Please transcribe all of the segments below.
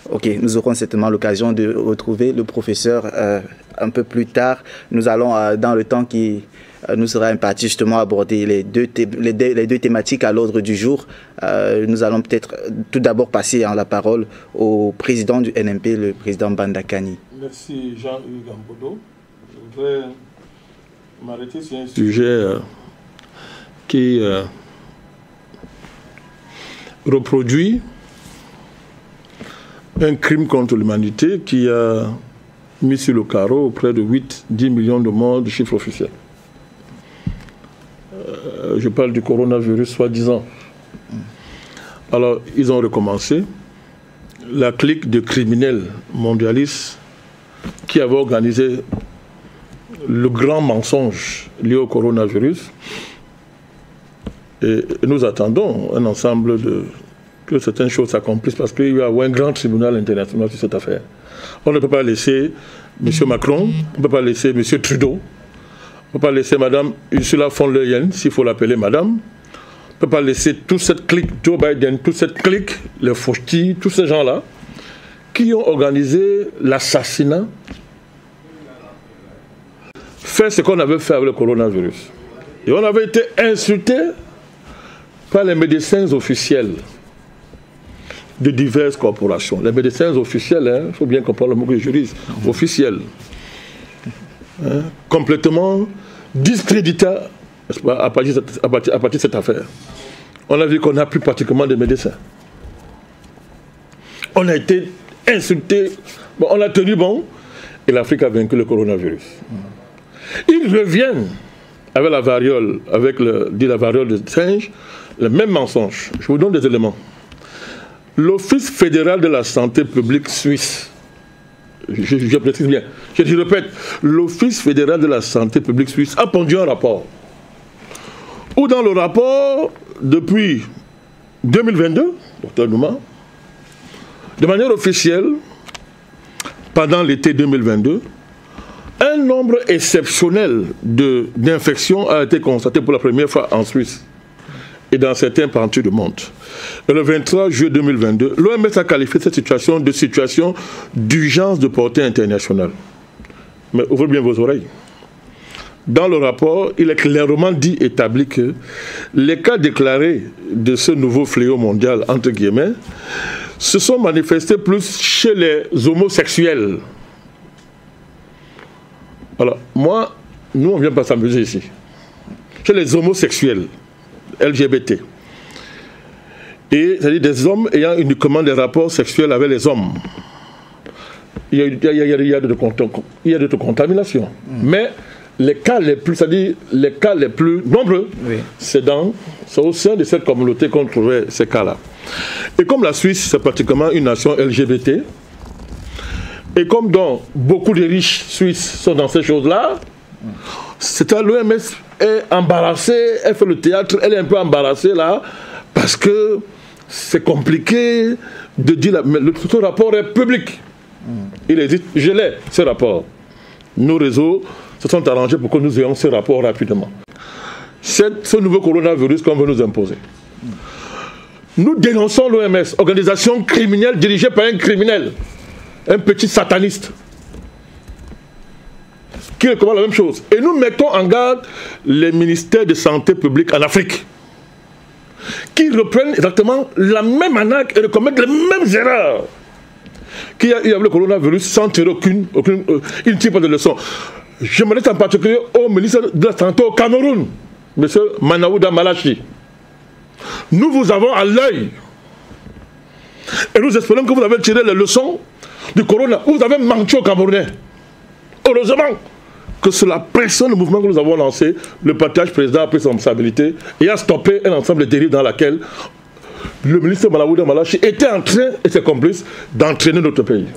Ok, nous aurons certainement l'occasion de retrouver le professeur un peu plus tard. Nous allons, dans le temps qui nous sera imparti, justement aborder les deux thématiques à l'ordre du jour. Nous allons peut-être tout d'abord passer la parole au président du NMP, le président Bandakani. Merci Jean-Hugues Gambodo. Je voudrais m'arrêter sur un sujet qui reproduit un crime contre l'humanité qui a mis sur le carreau près de 8-10 millions de morts de chiffre officiel. Je parle du coronavirus soi-disant. Alors, ils ont recommencé. La clique de criminels mondialistes qui avait organisé le grand mensonge lié au coronavirus. Et nous attendons un ensemble que certaines choses s'accomplissent parce qu'il va y avoir un grand tribunal international sur cette affaire. On ne peut pas laisser M. Macron, on ne peut pas laisser M. Trudeau, on ne peut pas laisser Mme Ursula von der Leyen, s'il faut l'appeler Madame. On ne peut pas laisser toute cette clique, Joe Biden, toute cette clique, les Fauchti, tous ces gens-là, qui ont organisé l'assassinat, faire ce qu'on avait fait avec le coronavirus. Et on avait été insulté par les médecins officiels de diverses corporations. Les médecins officiels, il faut bien comprendre le mot que je dis, officiels, complètement discrédités à partir de cette affaire. On a vu qu'on n'a plus pratiquement de médecins. On a été insultés, bon, on a tenu bon, et l'Afrique a vaincu le coronavirus. Ils reviennent avec la variole, la variole de singe, le même mensonge. Je vous donne des éléments. L'Office fédéral de la santé publique suisse, je précise bien, je répète, l'Office fédéral de la santé publique suisse a pondu un rapport, où dans le rapport, depuis 2022, Dr Nouma, de manière officielle, pendant l'été 2022, un nombre exceptionnel d'infections a été constaté pour la première fois en Suisse et dans certains parties du monde. Et le 23 juillet 2022, l'OMS a qualifié cette situation de situation d'urgence de portée internationale. Mais ouvrez bien vos oreilles. Dans le rapport, il est clairement dit, établi que les cas déclarés de ce nouveau fléau mondial, entre guillemets, se sont manifestés plus chez les homosexuels. Alors, nous, on ne vient pas s'amuser ici. Chez les homosexuels, LGBT. Et c'est-à-dire des hommes ayant uniquement des rapports sexuels avec les hommes. Il y a de contamination. Mais les cas les plus, c'est-à-dire les cas les plus nombreux, oui, c'est au sein de cette communauté qu'on trouvait ces cas-là. Et comme la Suisse, c'est pratiquement une nation LGBT, et comme donc beaucoup de riches Suisses sont dans ces choses-là, c'est à l'OMS est embarrassée, elle fait le théâtre, elle est un peu embarrassée là, parce que c'est compliqué de dire, mais ce rapport est public. Il existe, je l'ai, ce rapport. Nos réseaux se sont arrangés pour que nous ayons ce rapport rapidement. Ce nouveau coronavirus qu'on veut nous imposer. Nous dénonçons l'OMS, organisation criminelle dirigée par un criminel, un petit sataniste, qui recommande la même chose. Et nous mettons en garde les ministères de santé publique en Afrique, qui reprennent exactement la même arnaque et recommettent les mêmes erreurs qu'il y a eu avec le coronavirus sans tirer il ne tire pas de leçon. Je m'adresse en particulier au ministre de la Santé au Cameroun, M. Manaouda Malachi. Nous vous avons à l'œil. Et nous espérons que vous avez tiré les leçons du corona. Vous avez menti aux Camerounais. Heureusement que c'est la pression du mouvement que nous avons lancé, le partage président a pris son responsabilité et a stoppé un ensemble de dérives dans laquelle le ministre Manaouda Malachi était en train, et ses complices, d'entraîner notre pays.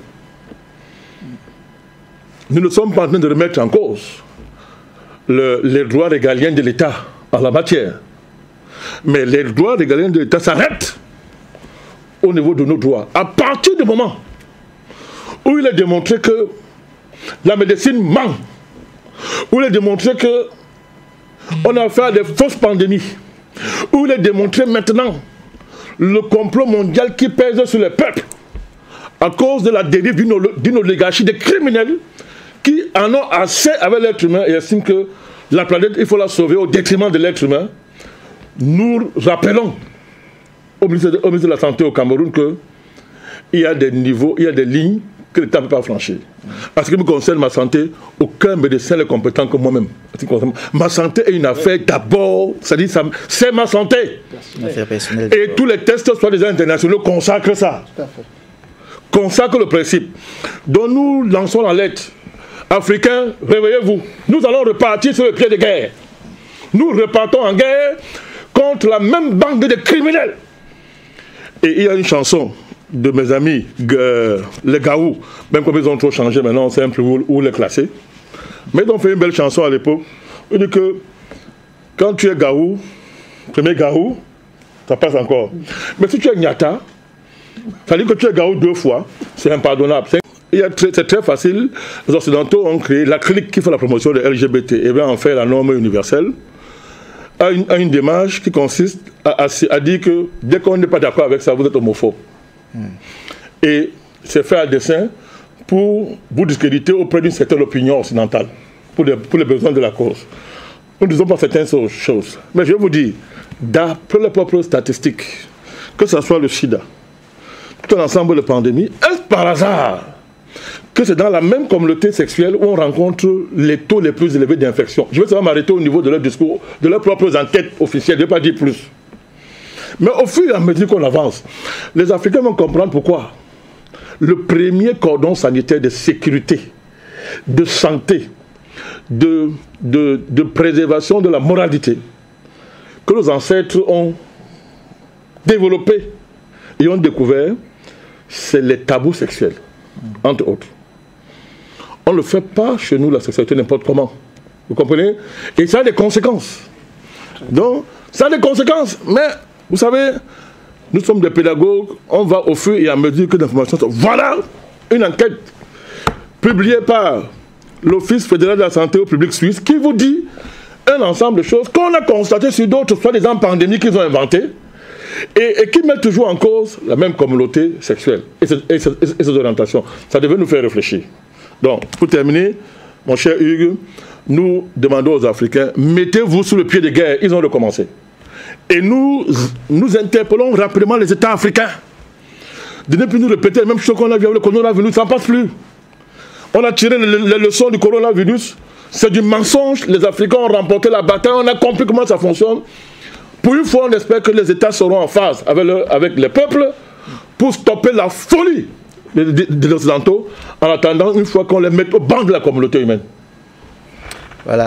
Nous ne sommes pas en train de remettre en cause les droits régaliens de l'État en la matière. Mais les droits régaliens de l'État s'arrêtent au niveau de nos droits. À partir du moment où il est démontré que la médecine ment, où il est démontré qu'on a affaire à des fausses pandémies, où il est démontré maintenant le complot mondial qui pèse sur les peuples, à cause de la dérive d'une oligarchie de criminels qui en ont assez avec l'être humain et estiment que la planète, il faut la sauver au détriment de l'être humain. Nous rappelons au ministre de la Santé au Cameroun qu'il y a des niveaux, il y a des lignes que l'État ne peut pas franchir. En ce qui me concerne ma santé, aucun médecin n'est compétent que moi-même. Ma santé est une affaire d'abord, c'est-à-dire c'est ma santé. Et tous les tests, soit des internationaux, consacrent ça. Consacrent le principe. Donc nous lançons la lettre. Africains, réveillez-vous. Nous allons repartir sur le pied de guerre. Nous repartons en guerre contre la même bande de criminels. Et il y a une chanson de mes amis, les Gaou, même comme ils ont trop changé maintenant, c'est un peu où les classer. Mais ils ont fait une belle chanson à l'époque. Ils disent que quand tu es Gaou, premier Gaou, ça passe encore. Mais si tu es Nyata, ça veut dire que tu es Gaou 2 fois, c'est impardonnable. C'est très facile. Les Occidentaux ont créé la clique qui fait la promotion de LGBT et bien en fait la norme universelle à une démarche qui consiste à dire que dès qu'on n'est pas d'accord avec ça, vous êtes homophobe. Et c'est fait à dessein pour vous discréditer auprès d'une certaine opinion occidentale, pour les besoins de la cause. Nous ne disons pas certaines choses. Mais je vais vous dire, d'après les propres statistiques, que ce soit le sida, tout un ensemble de pandémies, est-ce par hasard que c'est dans la même communauté sexuelle où on rencontre les taux les plus élevés d'infection? Je vais seulement m'arrêter au niveau de leur discours, de leurs propres enquêtes officielles, je ne vais pas dire plus. Mais au fur et à mesure qu'on avance, les Africains vont comprendre pourquoi le premier cordon sanitaire de sécurité, de santé, de préservation de la moralité que nos ancêtres ont développé et ont découvert, c'est les tabous sexuels, entre autres. On ne le fait pas chez nous, la sexualité, n'importe comment. Vous comprenez? Et ça a des conséquences. Donc, ça a des conséquences. Mais, vous savez, nous sommes des pédagogues, on va au fur et à mesure que l'information... Voilà une enquête publiée par l'Office fédéral de la santé au public suisse qui vous dit un ensemble de choses qu'on a constatées sur d'autres, soit des pandémies qu'ils ont inventées, et qui mettent toujours en cause la même communauté sexuelle et ses orientations. Ça devait nous faire réfléchir. Donc, pour terminer, mon cher Hugues, nous demandons aux Africains, mettez-vous sous le pied de guerre. Ils ont recommencé. Et nous interpellons rapidement les États africains de ne plus nous répéter la même chose qu'on a vu avec le coronavirus. Ça ne passe plus. On a tiré les leçons du coronavirus. C'est du mensonge. Les Africains ont remporté la bataille. On a compris comment ça fonctionne. Pour une fois, on espère que les États seront en phase avec les peuples pour stopper la folie des Occidentaux en attendant une fois qu'on les mette au banc de la communauté humaine. Voilà.